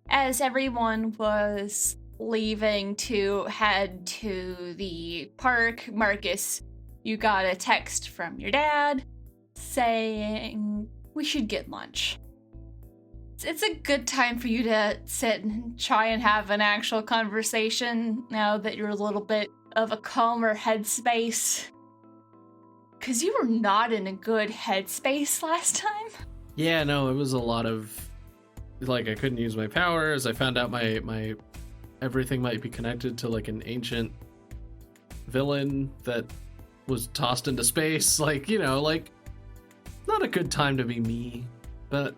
As everyone was leaving to head to the park, Marcus, you got a text from your dad saying we should get lunch. It's a good time for you to sit and try and have an actual conversation now that you're a little bit of a calmer headspace. Because you were not in a good headspace last time. Yeah, no, it was a lot of, like, I couldn't use my powers. I found out my everything might be connected to, like, an ancient villain that was tossed into space. Like, like, not a good time to be me. But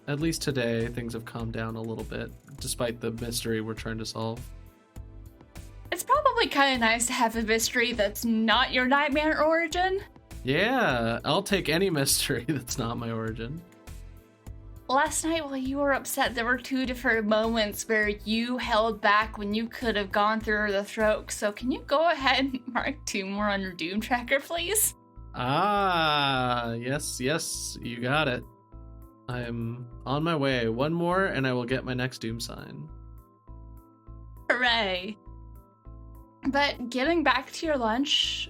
at least today, things have calmed down a little bit, despite the mystery we're trying to solve. It's probably kind of nice to have a mystery that's not your nightmare origin. Yeah, I'll take any mystery that's not my origin. Last night, while you were upset, there were two different moments where you held back when you could have gone through the throat. So can you go ahead and mark 2 more on your Doom tracker, please? Ah, yes, you got it. I'm on my way. 1 more, and I will get my next Doom sign. Hooray. But getting back to your lunch,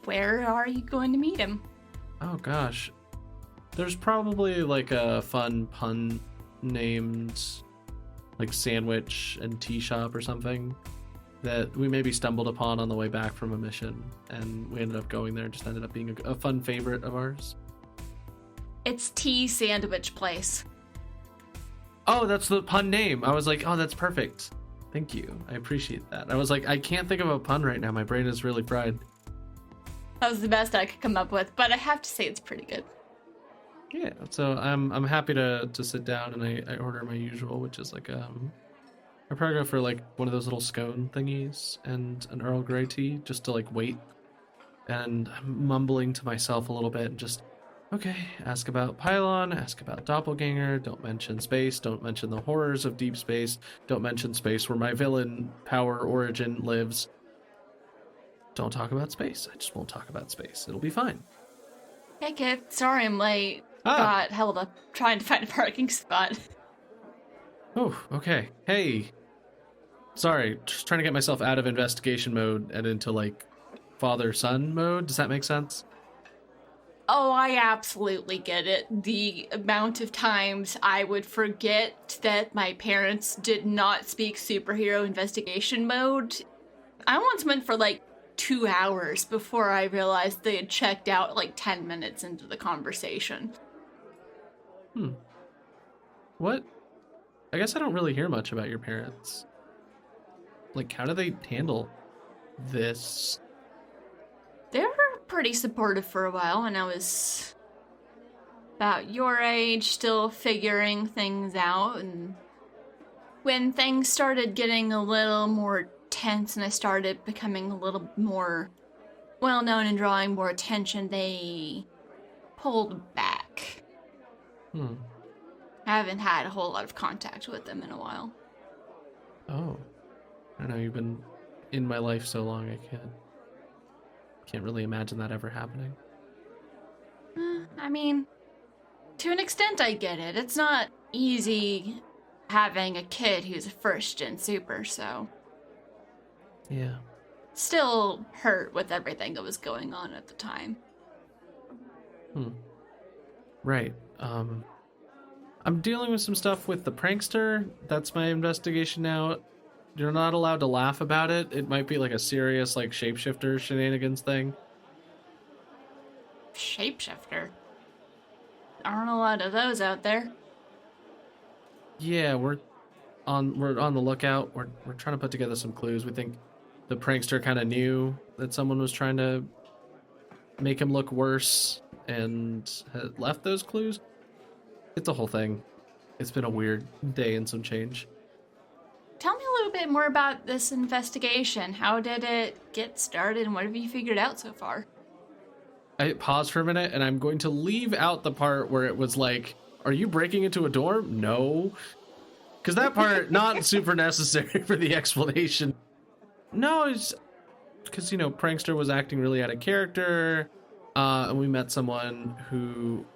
where are you going to meet him? Oh, gosh. There's probably, like, a fun pun named, like, Sandwich and Tea Shop or something that we maybe stumbled upon on the way back from a mission, and we ended up going there. It just ended up being a fun favorite of ours. It's Tea Sandwich Place. Oh, that's the pun name. I was like, oh, that's perfect. Thank you. I appreciate that. I was like, I can't think of a pun right now. My brain is really fried. That was the best I could come up with, but I have to say it's pretty good. Yeah, so I'm happy to sit down, and I order my usual, which is like I probably go for like one of those little scone thingies and an Earl Grey tea just to like wait. And I'm mumbling to myself a little bit and just, okay, ask about Pylon, ask about Doppelganger, don't mention space, don't mention the horrors of deep space, don't mention space where my villain power origin lives. Don't talk about space. I just won't talk about space. It'll be fine. Hey kid, sorry I'm late. Got held up trying to find a parking spot. Oh, okay. Hey. Sorry, just trying to get myself out of investigation mode and into like father-son mode. Does that make sense? Oh, I absolutely get it. The amount of times I would forget that my parents did not speak superhero investigation mode. I once went for like 2 hours before I realized they had checked out like 10 minutes into the conversation. What? I guess I don't really hear much about your parents. Like, how do they handle this? They were pretty supportive for a while when I was about your age, still figuring things out, and when things started getting a little more tense and I started becoming a little more well-known and drawing more attention, they pulled back. I haven't had a whole lot of contact with them in a while. Oh. I know you've been in my life so long, I can't really imagine that ever happening. I mean, to an extent I get it. It's not easy having a kid who's a first-gen super, so... Yeah. Still hurt with everything that was going on at the time. Right. I'm dealing with some stuff with the prankster. That's my investigation now. You're not allowed to laugh about it. It might be like a serious, like, shapeshifter shenanigans thing. Shapeshifter? Aren't a lot of those out there. Yeah, we're on the lookout. We're trying to put together some clues. We think the prankster kind of knew that someone was trying to make him look worse and had left those clues. It's a whole thing. It's been a weird day and some change. Tell me a little bit more about this investigation. How did it get started and what have you figured out so far? I paused for a minute and I'm going to leave out the part where it was like, are you breaking into a dorm? No. Because that part, not super necessary for the explanation. No, it's because, Prankster was acting really out of character. And we met someone who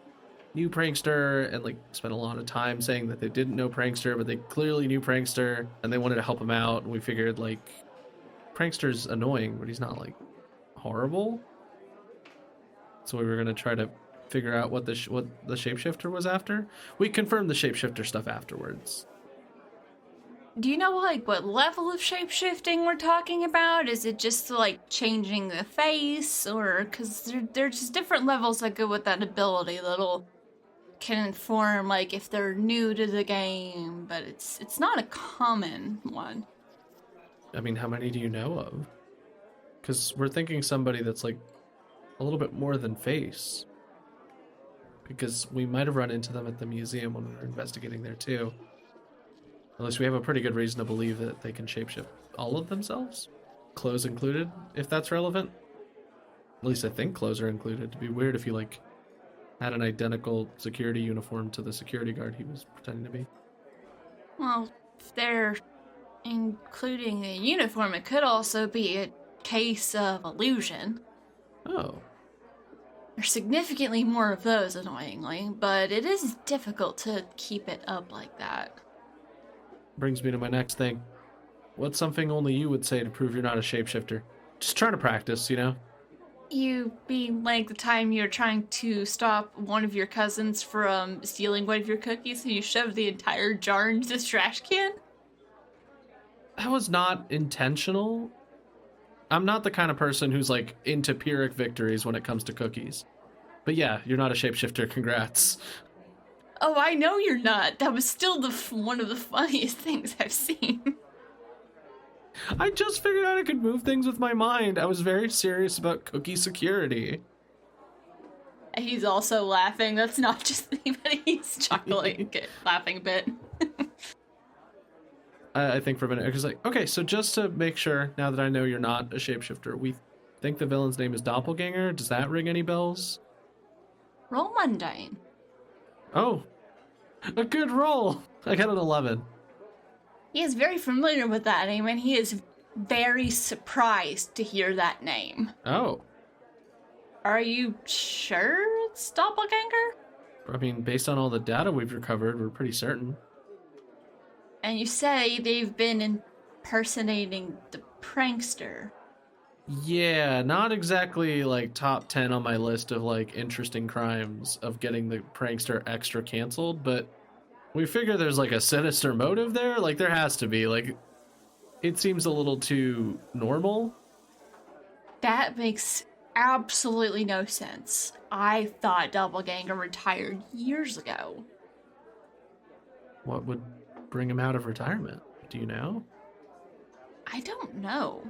knew Prankster and like spent a lot of time saying that they didn't know Prankster, but they clearly knew Prankster and they wanted to help him out. And we figured like Prankster's annoying, but he's not like horrible. So we were gonna try to figure out what the shapeshifter was after. We confirmed the shapeshifter stuff afterwards. Do you know, like, what level of shapeshifting we're talking about? Is it just, like, changing the face? Or, because there's just different levels that go with that ability that'll can inform, like, if they're new to the game, but it's not a common one. I mean, how many do you know of? Because we're thinking somebody that's, like, a little bit more than face. Because we might have run into them at the museum when we were investigating there, too. At least we have a pretty good reason to believe that they can shapeshift all of themselves. Clothes included, if that's relevant. At least I think clothes are included. It'd be weird if you, like, had an identical security uniform to the security guard he was pretending to be. Well, if they're including a uniform, it could also be a case of illusion. Oh. There's significantly more of those, annoyingly, but it is difficult to keep it up like that. Brings me to my next thing. What's something only you would say to prove you're not a shapeshifter? Just trying to practice, you know? You mean like the time you're trying to stop one of your cousins from stealing one of your cookies and you shoved the entire jar into the trash can? That was not intentional. I'm not the kind of person who's like into Pyrrhic victories when it comes to cookies. But yeah, you're not a shapeshifter, congrats. Oh, I know you're not. That was still one of the funniest things I've seen. I just figured out I could move things with my mind. I was very serious about cookie security. He's also laughing. That's not just me, but he's chuckling, laughing a bit. I think for a minute, I was like, okay, so just to make sure, now that I know you're not a shapeshifter, we think the villain's name is Doppelganger. Does that ring any bells? Roll mundane. Oh, a good roll. I got an 11. He is very familiar with that name, and he is very surprised to hear that name. Oh. Are you sure it's Doppelganger? I mean, based on all the data we've recovered, we're pretty certain. And you say they've been impersonating the prankster. Yeah, not exactly like top 10 on my list of like interesting crimes of getting the prankster extra canceled, but we figure there's like a sinister motive there. Like there has to be. Like it seems a little too normal. That makes absolutely no sense. I thought Doppelganger retired years ago. What would bring him out of retirement? Do you know? I don't know.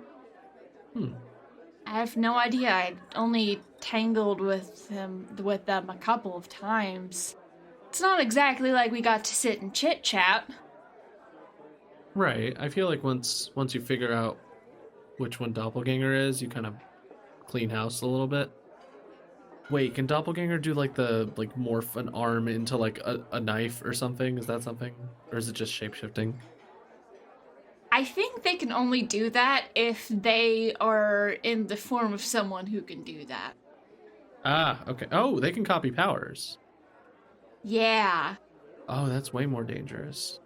I have no idea. I only tangled with them a couple of times. It's not exactly like we got to sit and chit-chat. Right. I feel like once you figure out which one Doppelganger is, you kind of clean house a little bit. Wait, can Doppelganger do like morph an arm into like a knife or something? Is that something? Or is it just shapeshifting? I think they can only do that if they are in the form of someone who can do that. Ah, okay. Oh, they can copy powers. Yeah. Oh, that's way more dangerous.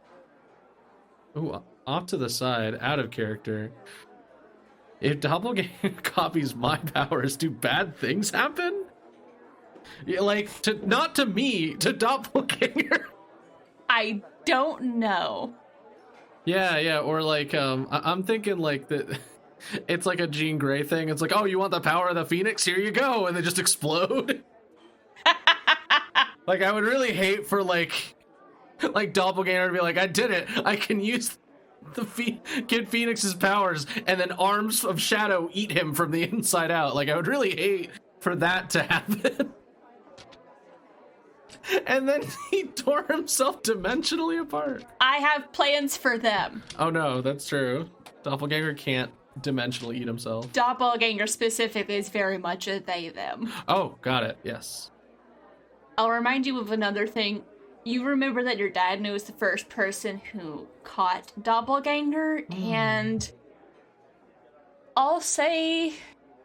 Ooh, off to the side, out of character. If Doppelganger copies my powers, do bad things happen? Yeah, like, not to me, to Doppelganger. I don't know. Yeah, or like, I'm thinking like that. It's like a Jean Grey thing. It's like, oh, you want the power of the Phoenix? Here you go, and they just explode. Like, I would really hate for like Doppelganger to be like, I did it. I can use the Kid Phoenix's powers, and then arms of shadow eat him from the inside out. Like, I would really hate for that to happen. And then he tore himself dimensionally apart. I have plans for them. Oh no, that's true. Doppelganger can't dimensionally eat himself. Doppelganger specifically is very much a they-them. Oh, got it. Yes. I'll remind you of another thing. You remember that your dad was the first person who caught Doppelganger, and I'll say,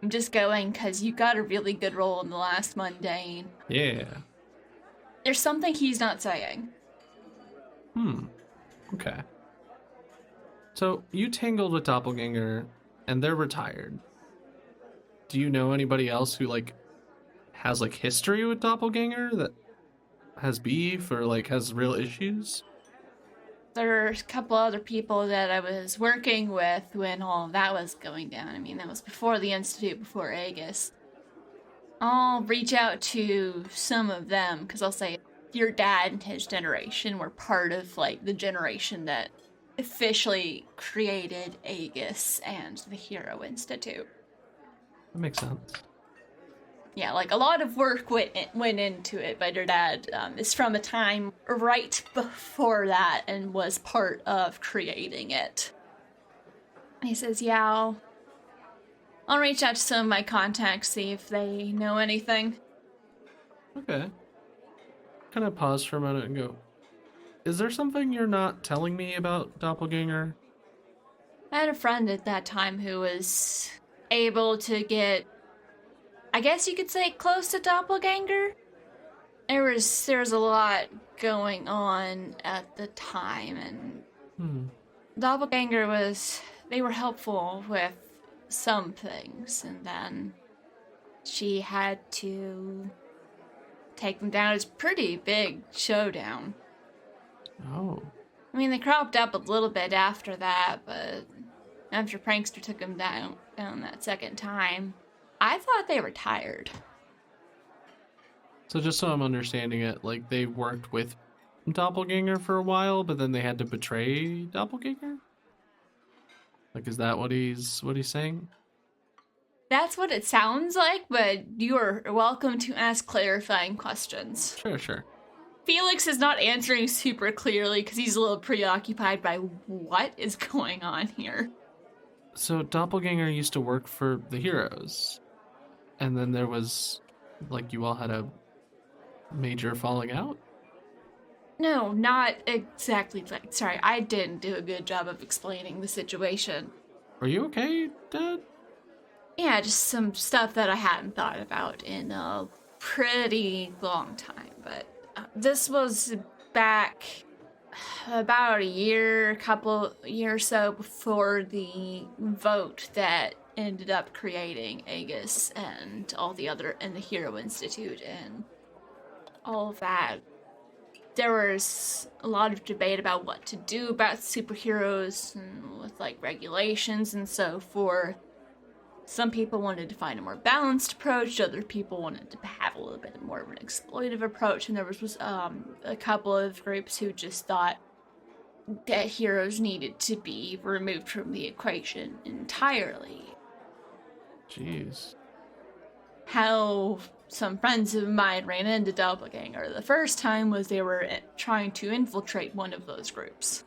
I'm just going because you got a really good roll in the last mundane. Yeah. There's something he's not saying. Okay. So you tangled with Doppelganger, and they're retired. Do you know anybody else who like has like history with Doppelganger that has beef or like has real issues? There's a couple other people that I was working with when all of that was going down. I mean, that was before the Institute, before Aegis. I'll reach out to some of them because I'll say your dad and his generation were part of like the generation that officially created Aegis and the Hero Institute. That makes sense. Yeah, like a lot of work went into it, but your dad is from a time right before that and was part of creating it. He says, yeah, I'll reach out to some of my contacts, see if they know anything. Okay. Kind of pause for a minute and go, is there something you're not telling me about Doppelganger? I had a friend at that time who was able to get, I guess you could say, close to Doppelganger. There was a lot going on at the time, and Doppelganger they were helpful with some things, and then she had to take them down. It was a pretty big showdown. Oh. I mean, they cropped up a little bit after that, but after Prankster took them down that second time, I thought they were tired. So just so I'm understanding it, like they worked with Doppelganger for a while, but then they had to betray Doppelganger? Like, is that what he's saying? That's what it sounds like, but you are welcome to ask clarifying questions. Sure. Felix is not answering super clearly because he's a little preoccupied by what is going on here. So Doppelganger used to work for the Heroes, and then there was, like, you all had a major falling out? No, not exactly. Sorry, I didn't do a good job of explaining the situation. Are you okay, Dad? Yeah, just some stuff that I hadn't thought about in a pretty long time. But this was back about a couple years or so before the vote that ended up creating Aegis and all the other, and the Hero Institute and all of that. There was a lot of debate about what to do about superheroes and with like regulations and so forth. Some people wanted to find a more balanced approach, other people wanted to have a little bit more of an exploitive approach, and there was a couple of groups who just thought that heroes needed to be removed from the equation entirely. Jeez. How some friends of mine ran into Doppelganger the first time was they were trying to infiltrate one of those groups.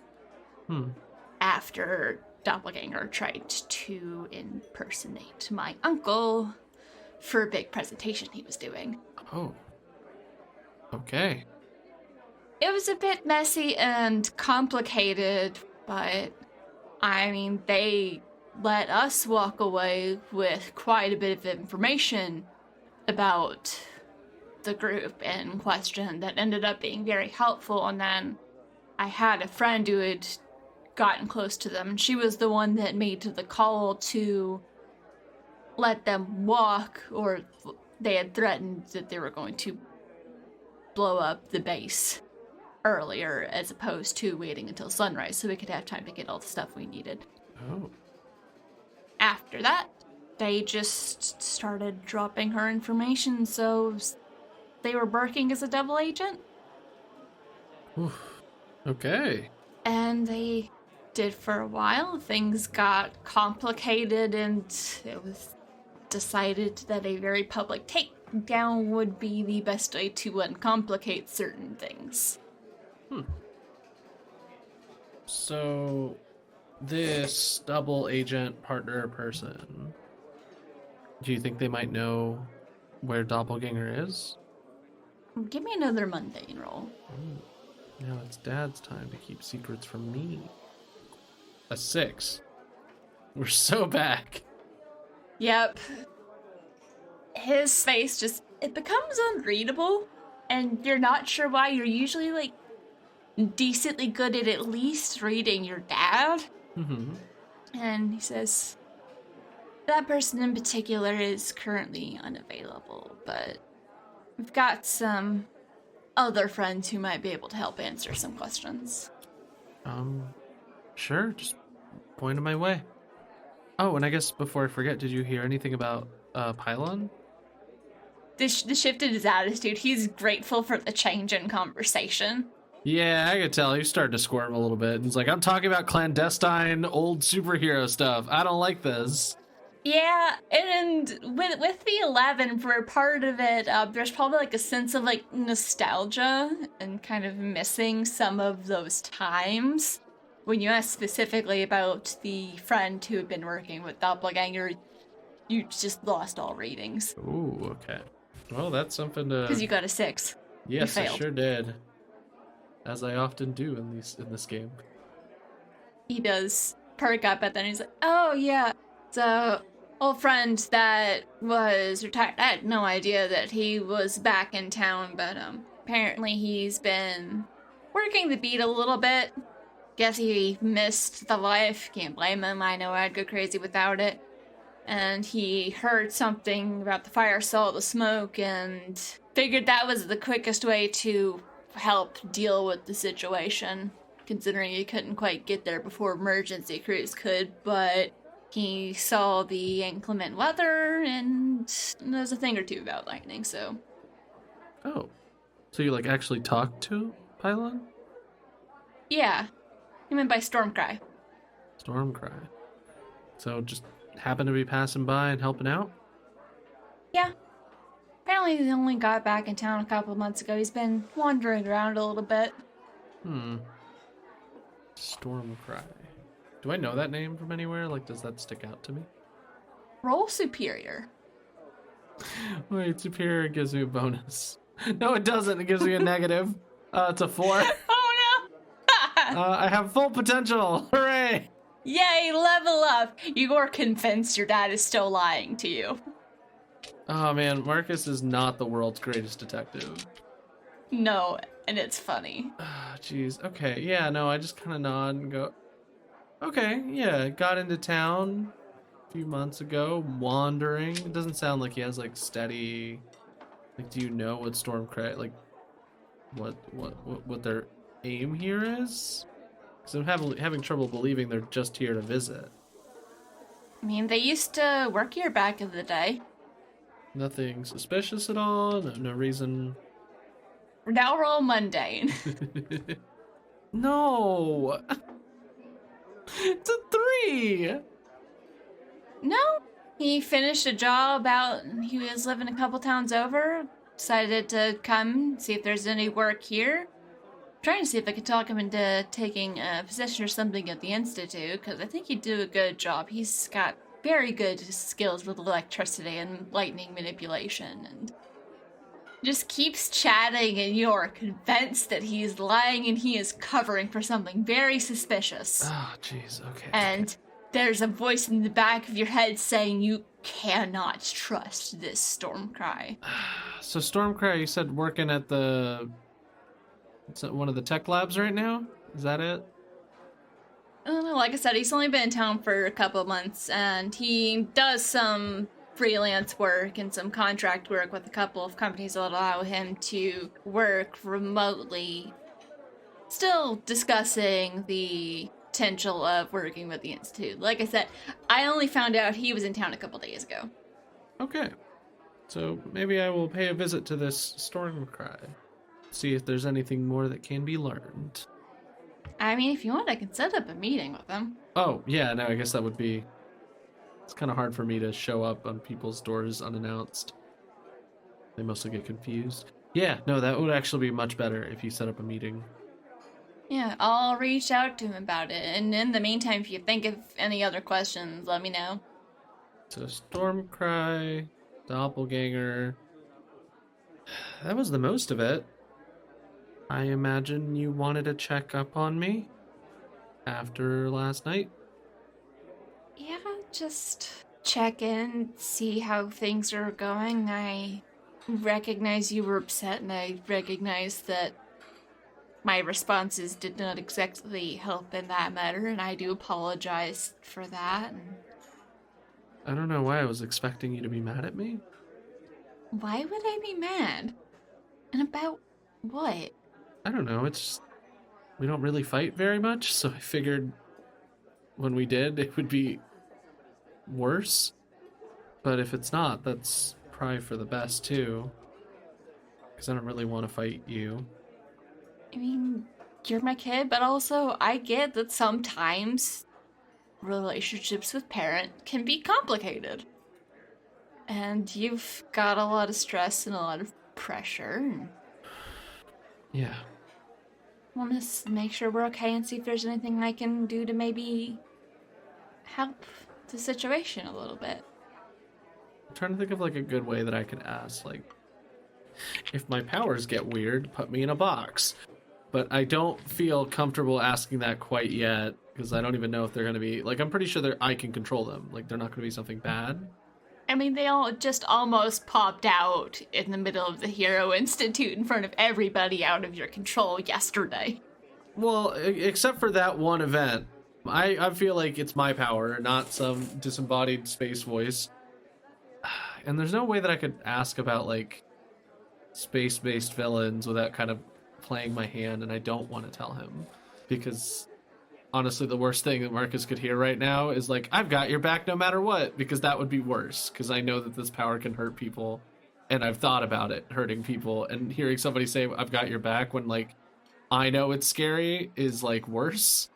After Doppelganger tried to impersonate my uncle for a big presentation he was doing. Oh. Okay. It was a bit messy and complicated, but I mean, they let us walk away with quite a bit of information about the group in question that ended up being very helpful. And then I had a friend who had gotten close to them, and she was the one that made the call to let them walk, or they had threatened that they were going to blow up the base earlier as opposed to waiting until sunrise so we could have time to get all the stuff we needed. Oh. After that, they just started dropping her information, so they were working as a double agent. Oof. Okay. And they did for a while. Things got complicated, and it was decided that a very public takedown would be the best way to uncomplicate certain things. So, this double agent partner person, do you think they might know where Doppelganger is? Give me another mundane roll. Now it's Dad's time to keep secrets from me. A 6. We're so back. Yep. His face it becomes unreadable and you're not sure why. You're usually like decently good at least reading your dad. Mm-hmm. And he says, that person in particular is currently unavailable, but we've got some other friends who might be able to help answer some questions. Sure, just point him my way. Oh, and I guess before I forget, did you hear anything about Pylon? The shift in his attitude, he's grateful for the change in conversation. Yeah, I could tell. He started to squirm a little bit. He's like, I'm talking about clandestine old superhero stuff. I don't like this. Yeah, and with the 11, for part of it, there's probably like a sense of like nostalgia and kind of missing some of those times. When you ask specifically about the friend who had been working with Doppelganger, you just lost all readings. Ooh, okay. Well, that's something to... Because you got a 6. Yes, you I failed. sure did. As I often do in this game. He does perk up at that and he's like, oh yeah, so old friend that was retired. I had no idea that he was back in town, but apparently he's been working the beat a little bit. Guess he missed the life. Can't blame him. I know I'd go crazy without it. And he heard something about the fire, saw the smoke, and figured that was the quickest way to help deal with the situation, considering he couldn't quite get there before emergency crews could, but he saw the inclement weather and knows a thing or two about lightning, so... Oh. So you, like, actually talked to Pylon? Yeah. He went by Stormcry. Stormcry. So just happened to be passing by and helping out? Yeah. Apparently he only got back in town a couple of months ago. He's been wandering around a little bit. Stormcry. Do I know that name from anywhere? Like, does that stick out to me? Roll Superior. Wait, Superior gives me a bonus. No, it doesn't. It gives me a negative. It's a 4. Oh no! I have full potential. Hooray! Yay, level up! You are convinced your dad is still lying to you. Oh man, Marcus is not the world's greatest detective. No, and it's funny. Ah, jeez. Okay, yeah, no, I just kind of nod and go, okay, yeah, got into town a few months ago, wandering. It doesn't sound like he has, like, steady... Like, do you know what Stormcry, like, what their aim here is? Because I'm having trouble believing they're just here to visit. I mean, they used to work here back in the day. Nothing suspicious at all? No reason? Now roll mundane. No! It's a 3! No, he finished a job out, he was living a couple towns over, decided to come, see if there's any work here. Trying to see if I could talk him into taking a position or something at the Institute, because I think he'd do a good job. He's got very good skills with electricity and lightning manipulation, and just keeps chatting, and you're convinced that he's lying and he is covering for something very suspicious. Oh, jeez, okay. And there's a voice in the back of your head saying you cannot trust this Stormcry. So Stormcry, you said working at one of the tech labs right now? Is that it? I don't know, like I said, he's only been in town for a couple of months, and he does some freelance work and some contract work with a couple of companies that allow him to work remotely. Still discussing the potential of working with the Institute. Like I said, I only found out he was in town a couple days ago. Okay. So maybe I will pay a visit to this Stormcry. See if there's anything more that can be learned. I mean, if you want, I can set up a meeting with him. Oh, yeah, no, I guess that would be... It's kind of hard for me to show up on people's doors unannounced. They mostly get confused. Yeah, no, that would actually be much better if you set up a meeting. Yeah, I'll reach out to him about it. And in the meantime, if you think of any other questions, let me know. So, Stormcry, Doppelganger... That was the most of it. I imagine you wanted to check up on me after last night? Yeah, just check in, see how things are going. I recognize you were upset, and I recognize that my responses did not exactly help in that matter, and I do apologize for that. And I don't know why I was expecting you to be mad at me. why would I be mad? And about what? I don't know, it's just, we don't really fight very much, so I figured when we did, it would be worse. But if it's not, that's probably for the best too. Because I don't really want to fight you. I mean, you're my kid, but also I get that sometimes relationships with parent can be complicated. And you've got a lot of stress and a lot of pressure. And Yeah. want to make sure we're okay and see if there's anything I can do to maybe help the situation a little bit. I'm trying to think of like a good way that I could ask, like, if my powers get weird, put me in a box. But I don't feel comfortable asking that quite yet, because I don't even know if they're going to be, like, I'm pretty sure I can control them. Like, they're not going to be something bad. I mean, they all just almost popped out in the middle of the Hero Institute in front of everybody out of your control yesterday. Well, except for that one event. I feel like it's my power, not some disembodied space voice. And there's no way that I could ask about, like, space-based villains without kind of playing my hand, and I don't want to tell him. Because, honestly, the worst thing that Marcus could hear right now is, like, I've got your back no matter what, because that would be worse, because I know that this power can hurt people, and I've thought about it hurting people, and hearing somebody say, I've got your back, when, like, I know it's scary, is, like, worse.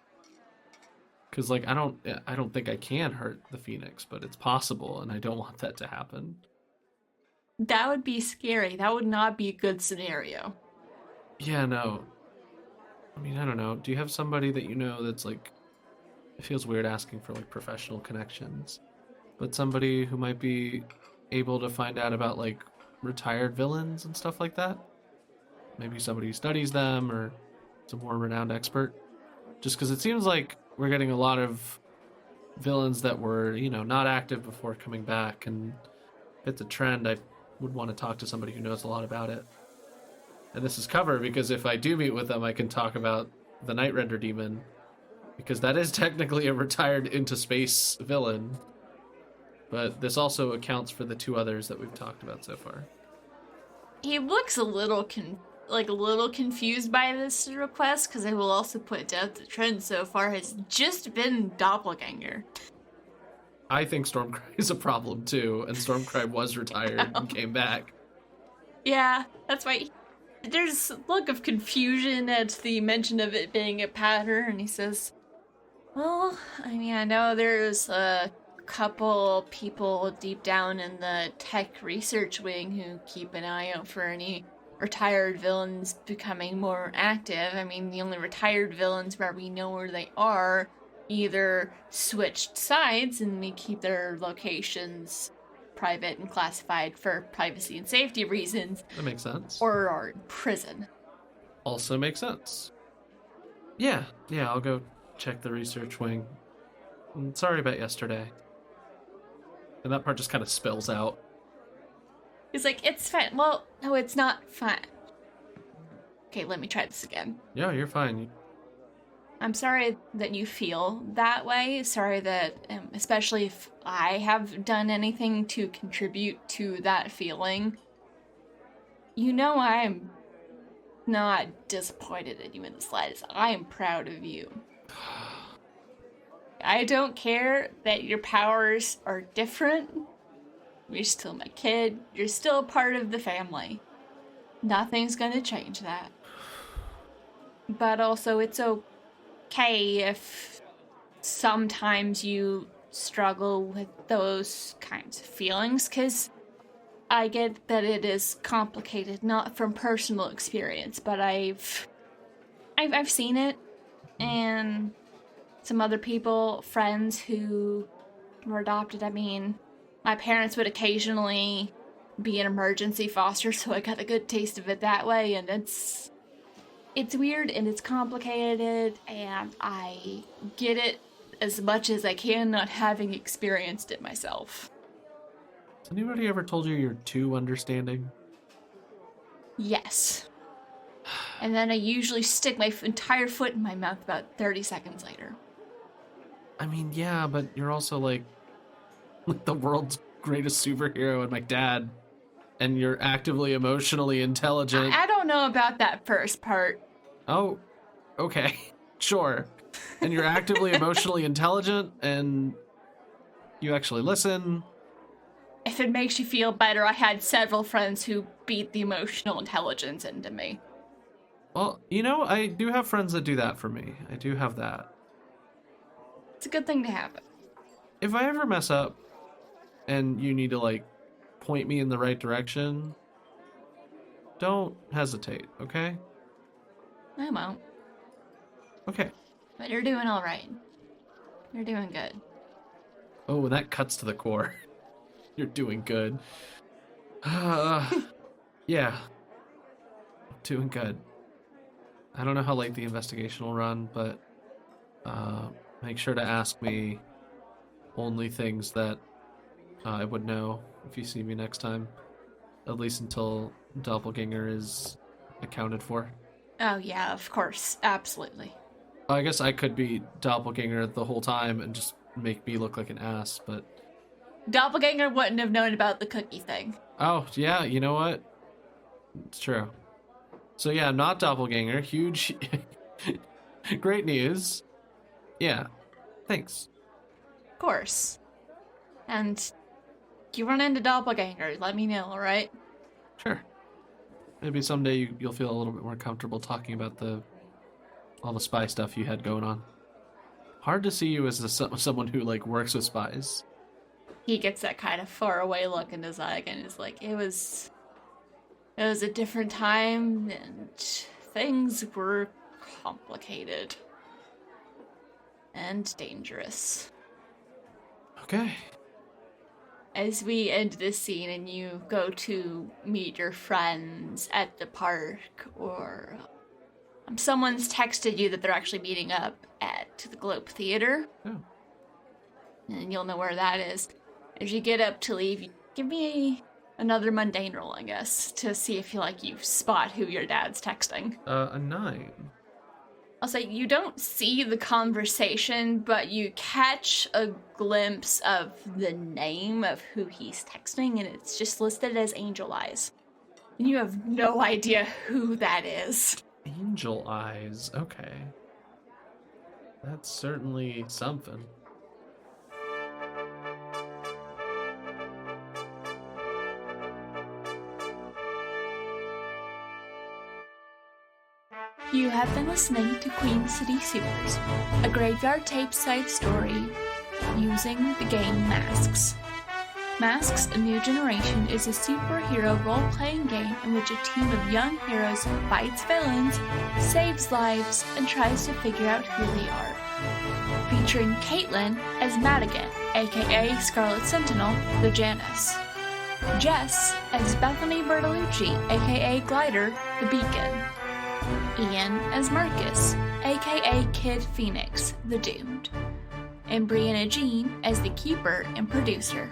Because, like, I don't think I can hurt the Phoenix, but it's possible, and I don't want that to happen. That would be scary. That would not be a good scenario. Yeah, no. I mean, I don't know. Do you have somebody that you know that's, like, it feels weird asking for, like, professional connections, but somebody who might be able to find out about, like, retired villains and stuff like that? Maybe somebody who studies them, or some more renowned expert? Just because it seems like we're getting a lot of villains that were, you know, not active before coming back, and if it's a trend, I would want to talk to somebody who knows a lot about it. And this is cover, because if I do meet with them, I can talk about the Night Render Demon, because that is technically a retired into space villain. But this also accounts for the two others that we've talked about so far. He looks a little confused by this request, because I will also point out the trend so far has just been Doppelganger. I think Stormcry is a problem too, and Stormcry was retired and came back. Yeah, that's why. There's a look of confusion at the mention of it being a pattern, and he says, well, I mean, I know there's a couple people deep down in the tech research wing who keep an eye out for any retired villains becoming more active. I mean, the only retired villains where we know where they are either switched sides and we keep their locations private and classified for privacy and safety reasons. That makes sense. Or are in prison. Also makes sense. Yeah, I'll go check the research wing. I'm sorry about yesterday. And that part just kind of spills out. He's like, it's fine. Well, no, it's not fine. Okay, let me try this again. Yeah, you're fine. I'm sorry that you feel that way. Sorry that, especially if I have done anything to contribute to that feeling. You know I'm not disappointed in you in the slightest. I am proud of you. I don't care that your powers are different. You're still my kid. You're still a part of the family. Nothing's gonna change that. But also, it's okay if sometimes you struggle with those kinds of feelings, because I get that it is complicated, not from personal experience, but I've seen it, and some other people, friends who were adopted. I mean, my parents would occasionally be an emergency foster, so I got a good taste of it that way, and it's weird and it's complicated, and I get it as much as I can, not having experienced it myself. Has anybody ever told you you're too understanding? Yes. And then I usually stick my entire foot in my mouth about 30 seconds later. I mean, yeah, but you're also like the world's greatest superhero and my dad, and you're actively emotionally intelligent. I don't know about that first part. Oh, okay. Sure. And you're actively emotionally intelligent and you actually listen. If it makes you feel better, I had several friends who beat the emotional intelligence into me. Well, you know, I do have friends that do that for me. I do have that. It's a good thing to have. If I ever mess up and you need to, like, point me in the right direction, don't hesitate, okay? I won't. Okay. But you're doing all right. You're doing good. Oh, and that cuts to the core. You're doing good. Yeah. Doing good. I don't know how late the investigation will run, but make sure to ask me only things that I would know if you see me next time. At least until Doppelganger is accounted for. Oh, yeah, of course. Absolutely. I guess I could be Doppelganger the whole time and just make me look like an ass, but... Doppelganger wouldn't have known about the cookie thing. Oh, yeah, you know what? It's true. So yeah, I'm not Doppelganger. Huge... Great news. Yeah. Thanks. Of course. And you run into Doppelganger, let me know, alright? Sure. Maybe someday you'll feel a little bit more comfortable talking about all the spy stuff you had going on. Hard to see you as someone who, like, works with spies. He gets that kind of faraway look in his eye again. He's like, it was a different time, and things were complicated. And dangerous. Okay. As we end this scene and you go to meet your friends at the park, or someone's texted you that they're actually meeting up at the Globe Theater. Oh. And you'll know where that is. As you get up to leave, give me another mundane roll, I guess, to see if you spot who your dad's texting. A 9. I'll say you don't see the conversation, but you catch a glimpse of the name of who he's texting, and it's just listed as Angel Eyes. And you have no idea who that is. Angel Eyes. Okay. That's certainly something. You have been listening to Queen City Supers, a graveyard tape-side story using the game Masks. Masks: A New Generation is a superhero role-playing game in which a team of young heroes fights villains, saves lives, and tries to figure out who they are. Featuring Caitlin as Madigan, aka Scarlet Sentinel, the Janus. Jess as Bethany Bertolucci, aka Glider, the Beacon. Ian as Marcus, aka Kid Phoenix, the Doomed. And Brianna Jean as the Keeper and Producer.